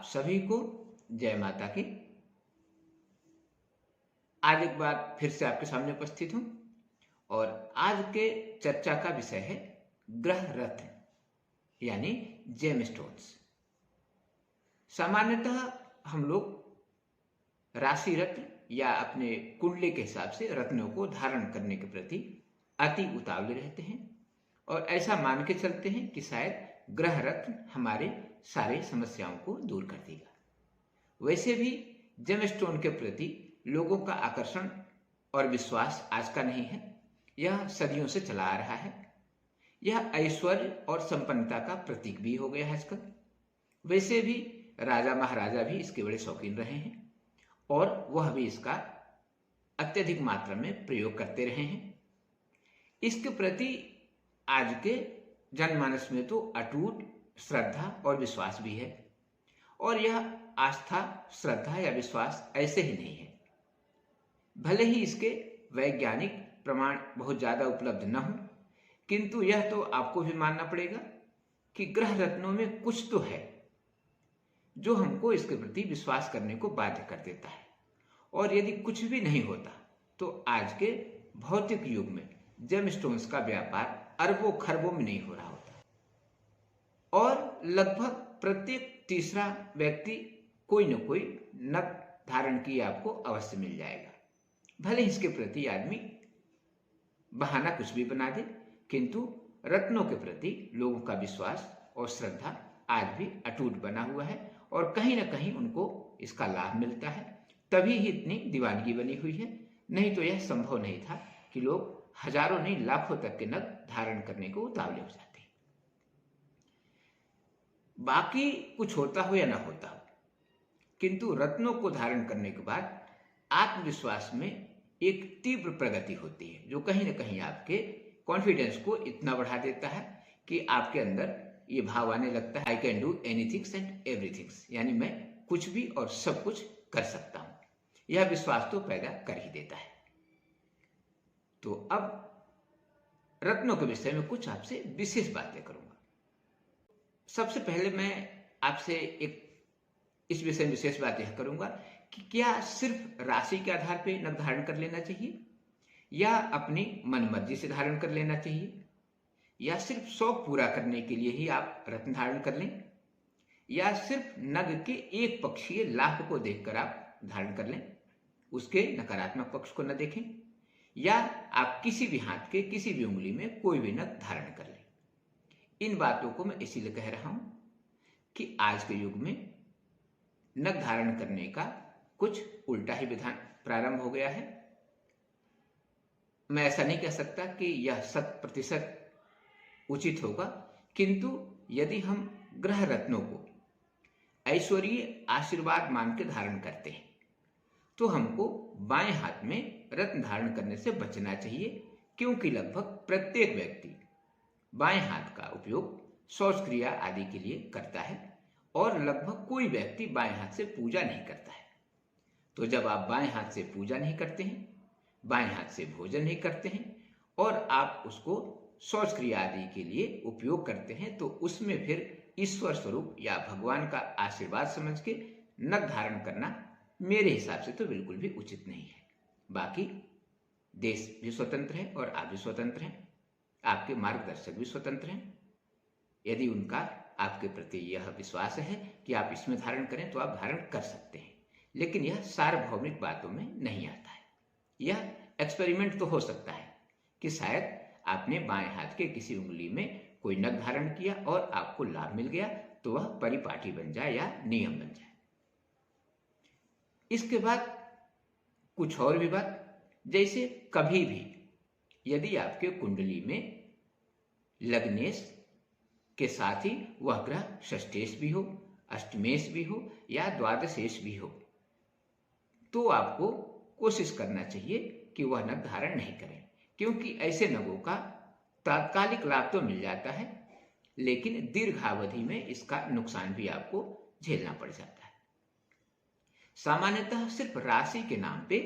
सभी को जय माता की। आज एक बार फिर से आपके सामने उपस्थित हूं और आज के चर्चा का विषय है ग्रह रत्न यानी जेमस्टोन्स। सामान्यतः हम लोग राशि रत्न या अपने कुंडली के हिसाब से रत्नों को धारण करने के प्रति अति उतावले रहते हैं और ऐसा मान के चलते हैं कि शायद ग्रह रत्न हमारे सारे समस्याओं को दूर कर देगा। वैसे भी जेमस्टोन के प्रति लोगों का आकर्षण और विश्वास आज का नहीं है, यह सदियों से चला आ रहा है। यह ऐश्वर्य और संपन्नता का प्रतीक भी हो गया है आजकल। वैसे भी राजा महाराजा भी इसके बड़े शौकीन रहे हैं और वह भी इसका अत्यधिक मात्रा में प्रयोग करते रहे हैं। इसके प्रति आज के जनमानस में तो अटूट श्रद्धा और विश्वास भी है और यह आस्था, श्रद्धा या विश्वास ऐसे ही नहीं है। भले ही इसके वैज्ञानिक प्रमाण बहुत ज्यादा उपलब्ध न हो, किंतु यह तो आपको भी मानना पड़ेगा कि ग्रह रत्नों में कुछ तो है जो हमको इसके प्रति विश्वास करने को बाध्य कर देता है। और यदि कुछ भी नहीं होता तो आज के भौतिक युग में जेमस्टोन्स का व्यापार अरबों खरबों में नहीं हो रहा होता और लगभग प्रत्येक तीसरा व्यक्ति कोई न कोई नग धारण किए आपको अवश्य मिल जाएगा। भले इसके प्रति आदमी बहाना कुछ भी बना दे, किंतु रत्नों के प्रति लोगों का विश्वास और श्रद्धा आज भी अटूट बना हुआ है और कहीं ना कहीं उनको इसका लाभ मिलता है। तभी ही इतनी दीवानगी बनी हुई है, नहीं तो यह संभव नहीं था कि लोग हजारों नहीं लाखों तक के नग धारण करने को उतावले हो जाते। बाकी कुछ होता हो या ना होता हो, किंतु रत्नों को धारण करने के बाद आत्मविश्वास में एक तीव्र प्रगति होती है जो कहीं ना कहीं आपके कॉन्फिडेंस को इतना बढ़ा देता है कि आपके अंदर ये भाव आने लगता है, I can do anythings and everythings, यानी मैं कुछ भी और सब कुछ कर सकता हूं। यह विश्वास तो पैदा कर ही देता है। तो अब रत्नों के विषय में कुछ आपसे विशेष बातें करूंगा। सबसे पहले मैं आपसे एक इस विषय में विशेष बात यह करूंगा कि क्या सिर्फ राशि के आधार पर नग धारण कर लेना चाहिए या अपनी मनमर्जी से धारण कर लेना चाहिए, या सिर्फ शौक पूरा करने के लिए ही आप रत्न धारण कर लें, या सिर्फ नग के एक पक्षीय लाभ को देखकर आप धारण कर लें, उसके नकारात्मक पक्ष को न देखें, या आप किसी भी हाथ के किसी भी उंगली में कोई भी नग धारण कर लें। इन बातों को मैं इसीलिए कह रहा हूं कि आज के युग में नग धारण करने का कुछ उल्टा ही विधान प्रारंभ हो गया है। मैं ऐसा नहीं कह सकता कि यह 100% उचित होगा, किंतु यदि हम ग्रह रत्नों को ऐश्वर्य आशीर्वाद मान के धारण करते हैं तो हमको बाएं हाथ में रत्न धारण करने से बचना चाहिए, क्योंकि लगभग प्रत्येक व्यक्ति बाएं हाथ का उपयोग शौच क्रिया आदि के लिए करता है और लगभग कोई व्यक्ति बाएं हाथ से पूजा नहीं करता है। तो जब आप बाएं हाथ से पूजा नहीं करते हैं, बाएं हाथ से भोजन नहीं करते हैं और आप उसको शौच क्रिया आदि के लिए उपयोग करते हैं, तो उसमें फिर ईश्वर स्वरूप या भगवान का आशीर्वाद समझ के नग धारण करना मेरे हिसाब से तो बिल्कुल भी उचित नहीं है। बाकी देश भी स्वतंत्र है और आप भी स्वतंत्र हैं, आपके मार्गदर्शक भी स्वतंत्र हैं। यदि उनका आपके प्रति यह विश्वास है कि आप इसमें धारण करें तो आप धारण कर सकते हैं, लेकिन यह सार्वभौमिक बातों में नहीं आता है। यह एक्सपेरिमेंट तो हो सकता है कि शायद आपने बाएं हाथ के किसी उंगली में कोई नग धारण किया और आपको लाभ मिल गया, तो वह परिपाटी बन जाए या नियम बन जाए। इसके बाद कुछ और भी बात, जैसे कभी भी यदि आपके कुंडली में लग्नेश के साथ ही वह ग्रह षष्ठेश भी हो, अष्टमेश भी हो या द्वादशेश भी हो, तो आपको कोशिश करना चाहिए कि वह नग धारण नहीं करें, क्योंकि ऐसे नगों का तात्कालिक लाभ तो मिल जाता है, लेकिन दीर्घावधि में इसका नुकसान भी आपको झेलना पड़ जाता है। सामान्यतः सिर्फ राशि के नाम पे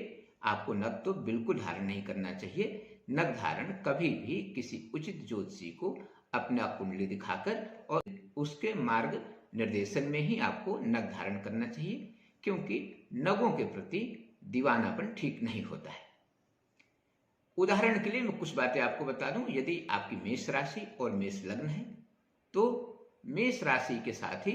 आपको नग तो बिल्कुल धारण नहीं करना चाहिए। नग धारण कभी भी किसी उचित ज्योतिषी को अपना कुंडली दिखाकर और उसके मार्ग निर्देशन में ही आपको नग धारण करना चाहिए, क्योंकि नगों के प्रति दीवानापन ठीक नहीं होता है। उदाहरण के लिए मैं कुछ बातें आपको बता दूं। यदि आपकी मेष राशि और मेष लग्न है तो मेष राशि के साथ ही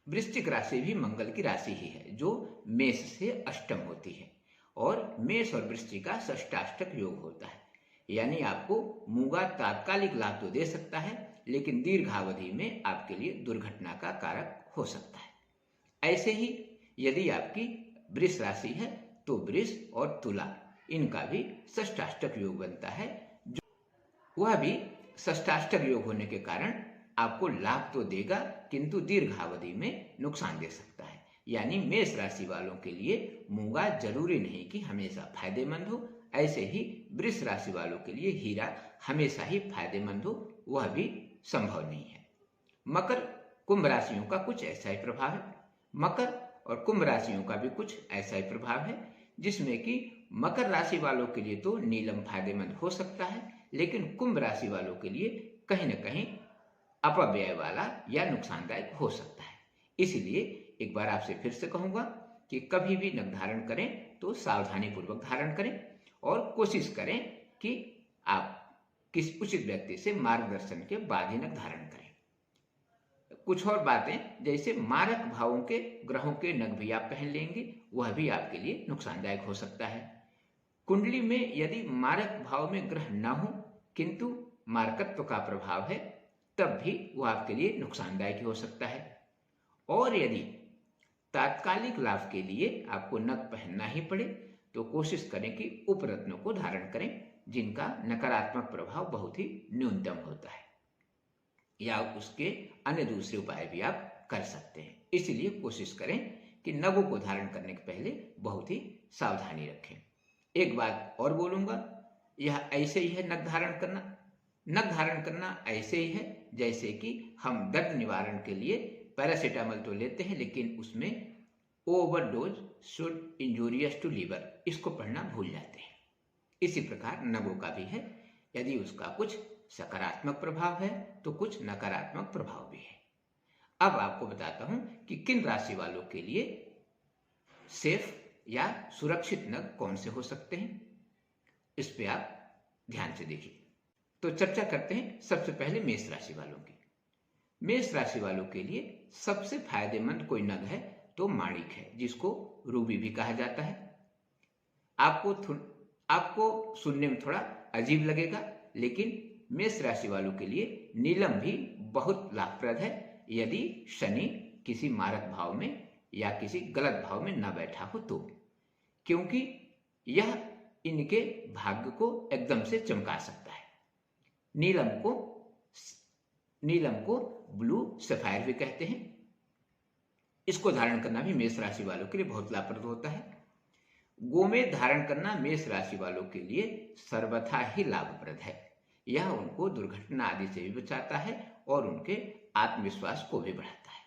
वृश्चिक राशि भी मंगल की राशि ही है, जो मेष से अष्टम होती है, और मेष और वृश्चिक का षष्टाष्टक योग होता है। यानी आपको मूंगा तात्कालिक लाभ तो दे सकता है, लेकिन दीर्घावधि में आपके लिए दुर्घटना का कारक हो सकता है। ऐसे ही यदि आपकी वृष राशि है तो वृष और तुला, इनका भी षष्टाष्टक योग बनता है, जो वह भी षष्टाष्टक योग होने के कारण आपको लाभ तो देगा, किंतु दीर्घावधि में नुकसान दे सकता है। यानी मेष राशि वालों के लिए मूंगा जरूरी नहीं कि हमेशा फायदेमंद हो, ऐसे ही वृष राशि वालों के लिए हीरा हमेशा ही फायदेमंद हो, वह भी संभव नहीं है। मकर कुंभ राशियों का कुछ ऐसा ही प्रभाव है। मकर और कुंभ राशियों का भी कुछ ऐसा ही प्रभाव है, जिसमें कि मकर राशि वालों के लिए तो नीलम फायदेमंद हो सकता है, लेकिन कुंभ राशि वालों के लिए कहीं न कहीं अपव्यय वाला या नुकसानदायक हो सकता है। इसलिए एक बार आपसे फिर से कहूंगा कि कभी भी नग धारण करें तो सावधानी पूर्वक धारण करें, और कोशिश करें कि आप किसी उचित व्यक्ति से मार्गदर्शन के बाद ही नग धारण करें। कुछ और बातें, जैसे मारक भावों के ग्रहों के नग भी आप पहन लेंगे, वह भी आपके लिए नुकसानदायक हो सकता है। कुंडली में यदि मारक भाव में ग्रह न हो किंतु मारकत्व का प्रभाव है, तब भी वह आपके लिए नुकसानदायक हो सकता है। और यदि तात्कालिक लाभ के लिए आपको नग पहनना ही पड़े तो कोशिश करें कि उपरत्नों को धारण करें, जिनका नकारात्मक प्रभाव बहुत ही न्यूनतम होता है, या उसके अन्य दूसरे उपाय भी आप कर सकते हैं। इसलिए कोशिश करें कि नगों को धारण करने के पहले बहुत ही सावधानी रखें। एक बात और बोलूंगा, यह ऐसे ही है नग धारण करना। नग धारण करना ऐसे ही है जैसे कि हम दर्द निवारण के लिए पैरासीटामोल तो लेते हैं, लेकिन उसमें overdose should injurious to liver, इसको पढ़ना भूल जाते हैं। इसी प्रकार नगों का भी है, यदि उसका कुछ सकारात्मक प्रभाव है तो कुछ नकारात्मक प्रभाव भी है। अब आपको बताता हूं कि किन राशि वालों के लिए सेफ या सुरक्षित नग कौन से हो सकते हैं, इस पे आप ध्यान से देखिए। तो चर्चा करते हैं सबसे पहले मेष राशि वालों की। मेष राशि वालों के लिए सबसे फायदेमंद कोई नग है तो माणिक है, जिसको रूबी भी कहा जाता है। आपको सुनने में थोड़ा अजीब लगेगा, लेकिन मेष राशि वालों के लिए नीलम भी बहुत लाभप्रद है, यदि शनि किसी मारक भाव में या किसी गलत भाव में न बैठा हो तो, क्योंकि यह इनके भाग्य को एकदम से चमका सकता है। नीलम को ब्लू सफायर भी कहते हैं। इसको धारण करना भी मेष राशि वालों के लिए बहुत लाभप्रद होता है। गोमेद धारण करना मेष राशि वालों के लिए सर्वथा ही लाभप्रद है। यह उनको दुर्घटना आदि से भी बचाता है और उनके आत्मविश्वास को भी बढ़ाता है।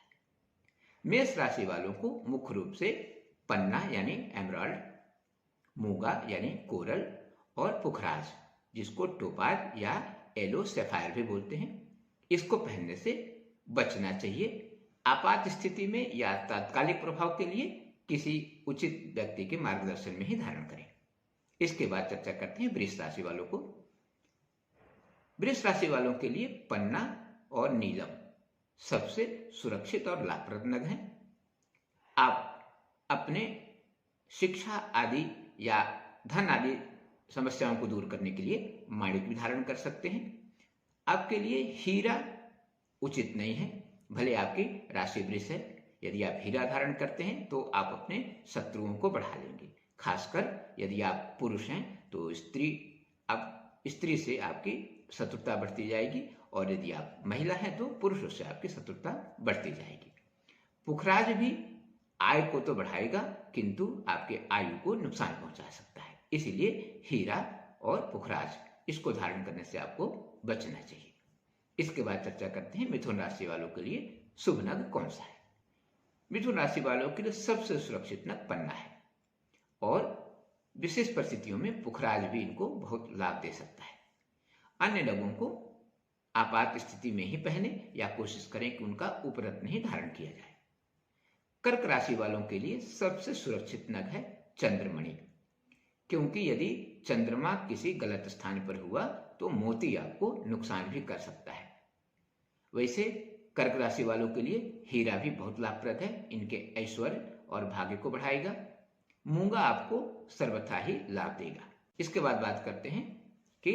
मेष राशि वालों को मुख्य रूप से पन्ना यानी एमराल्ड, मूंगा यानी कोरल, और पुखराज जिसको टोपाज या येलो सैफायर भी बोलते हैं, इसको पहनने से बचना चाहिए। आपात स्थिति में या तात्कालिक प्रभाव के लिए किसी उचित व्यक्ति के मार्गदर्शन में ही धारण करें। इसके बाद चर्चा करते हैं वृष राशि वालों को। वृष राशि वालों के लिए पन्ना और नीलम सबसे सुरक्षित और लाभप्रद नग हैं। आप अपने शिक्षा आदि या धन आदि समस्याओं को दूर करने के लिए माणिक भी धारण कर सकते हैं। आपके लिए हीरा उचित नहीं है, भले आपकी राशि वृष है। यदि आप हीरा धारण करते हैं तो आप अपने शत्रुओं को बढ़ा लेंगे। खासकर यदि आप पुरुष हैं तो स्त्री से आपकी शत्रुता बढ़ती जाएगी, और यदि आप महिला हैं तो पुरुषों से आपकी शत्रुता बढ़ती जाएगी। पुखराज भी आय को तो बढ़ाएगा, किंतु आपके आयु को नुकसान पहुंचा सकता है। इसीलिए हीरा और पुखराज इसको धारण करने से आपको बचना चाहिए। इसके बाद चर्चा करते हैं मिथुन राशि वालों के लिए शुभ नग कौन सा है। मिथुन राशि वालों के लिए सबसे सुरक्षित नग पन्ना है, और विशेष परिस्थितियों में पुखराज भी इनको बहुत लाभ दे सकता है। अन्य नगों को आपात स्थिति में ही पहने या कोशिश करें कि उनका उपरत्न ही धारण किया जाए। कर्क राशि वालों के लिए सबसे सुरक्षित नग है चंद्रमणि, क्योंकि यदि चंद्रमा किसी गलत स्थान पर हुआ तो मोती आपको नुकसान भी कर सकता है। वैसे कर्क राशि वालों के लिए हीरा भी बहुत लाभप्रद है, इनके ऐश्वर्य और भाग्य को बढ़ाएगा। मूंगा आपको सर्वथा ही लाभ देगा। इसके बाद बात करते हैं कि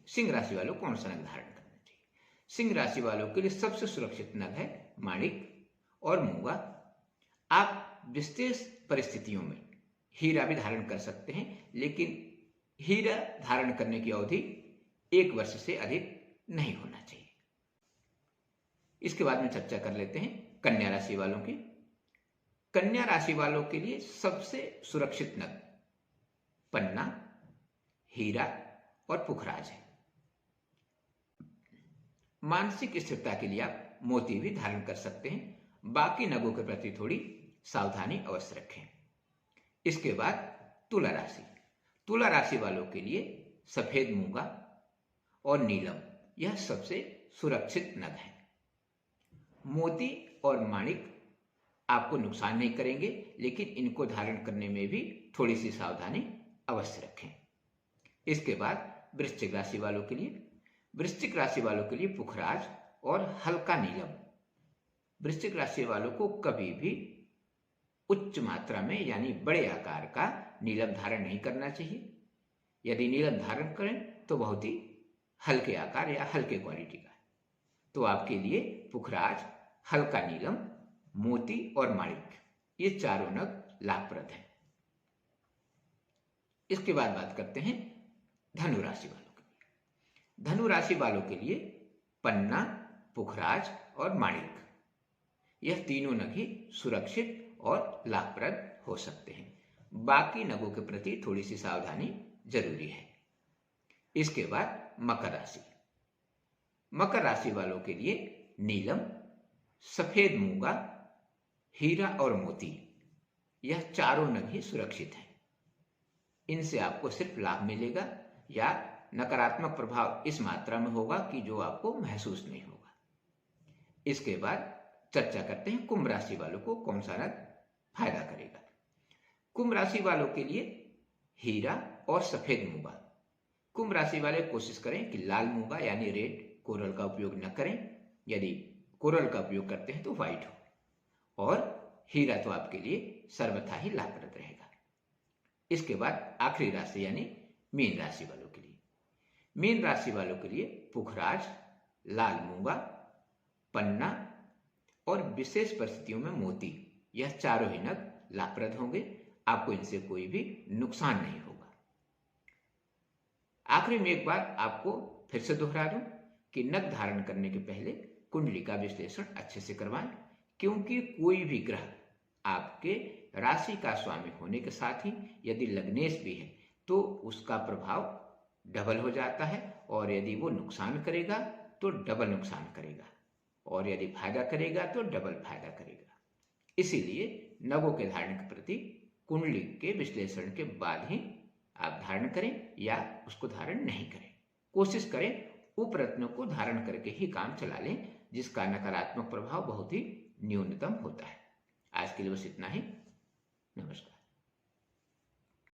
सिंह राशि वालों कौन सा नग धारण करना चाहिए। सिंह राशि वालों के लिए सबसे सुरक्षित नग है माणिक और मूंगा। आप विशेष परिस्थितियों में हीरा भी धारण कर सकते हैं, लेकिन हीरा धारण करने की अवधि 1 वर्ष से अधिक नहीं होना चाहिए। इसके बाद में चर्चा कर लेते हैं कन्या राशि वालों की। कन्या राशि वालों के लिए सबसे सुरक्षित नग पन्ना, हीरा और पुखराज है। मानसिक स्थिरता के लिए आप मोती भी धारण कर सकते हैं, बाकी नगों के प्रति थोड़ी सावधानी अवश्य रखें। इसके बाद तुला राशि। तुला राशि वालों के लिए सफेद मूंगा और नीलम यह सबसे सुरक्षित नग है। मोती और माणिक आपको नुकसान नहीं करेंगे, लेकिन इनको धारण करने में भी थोड़ी सी सावधानी अवश्य रखें। इसके बाद वृश्चिक राशि वालों के लिए, वृश्चिक राशि वालों के लिए पुखराज और हल्का नीलम। वृश्चिक राशि वालों को कभी भी उच्च मात्रा में यानी बड़े आकार का नीलम धारण नहीं करना चाहिए। यदि नीलम धारण करें तो बहुत ही हल्के आकार या हल्के क्वालिटी का। तो आपके लिए पुखराज, हल्का नीलम, मोती और माणिक ये चारों नग लाभप्रद हैं। इसके बाद बात करते हैं धनु राशि वालों के लिए। धनु राशि वालों के लिए पन्ना, पुखराज और माणिक यह तीनों नग ही सुरक्षित और लाभप्रद हो सकते हैं। बाकी नगों के प्रति थोड़ी सी सावधानी जरूरी है। इसके बाद मकर राशि। मकर राशि वालों के लिए नीलम, सफेद मूंगा, हीरा और मोती यह चारों नग ही सुरक्षित हैं। इनसे आपको सिर्फ लाभ मिलेगा या नकारात्मक प्रभाव इस मात्रा में होगा कि जो आपको महसूस नहीं होगा। इसके बाद चर्चा करते हैं कुंभ राशि वालों को कौन सा नग फायदा करेगा। कुंभ राशि वालों के लिए हीरा और सफेद मूंगा। कुंभ राशि वाले कोशिश करें कि लाल मूंगा यानी रेड कोरल का उपयोग न करें। यदि कोरल का उपयोग करते हैं तो व्हाइट हो, और हीरा तो आपके लिए सर्वथा ही लाभप्रद रहेगा। इसके बाद आखिरी राशि यानी मीन राशि वालों के लिए। मीन राशि वालों के लिए पुखराज, लाल मूंगा, पन्ना और विशेष परिस्थितियों में मोती यह चारों ही नग लाभप्रद होंगे। आपको इनसे कोई भी नुकसान नहीं होगा। आखिरी में एक बार आपको फिर से दोहरा दूं कि नग धारण करने के पहले कुंडली का विश्लेषण अच्छे से करवाएं, क्योंकि कोई भी ग्रह आपके राशि का स्वामी होने के साथ ही यदि लग्नेश भी है तो उसका प्रभाव डबल हो जाता है, और यदि वो नुकसान करेगा तो डबल नुकसान करेगा, और यदि फायदा करेगा तो डबल फायदा करेगा। इसीलिए नगों के धारण के प्रति कुंडली के विश्लेषण के बाद ही आप धारण करें या उसको धारण नहीं करें। कोशिश करें उपरत्नों को धारण करके ही काम चला लें, जिसका नकारात्मक प्रभाव बहुत ही न्यूनतम होता है। आज के लिए बस इतना ही। नमस्कार।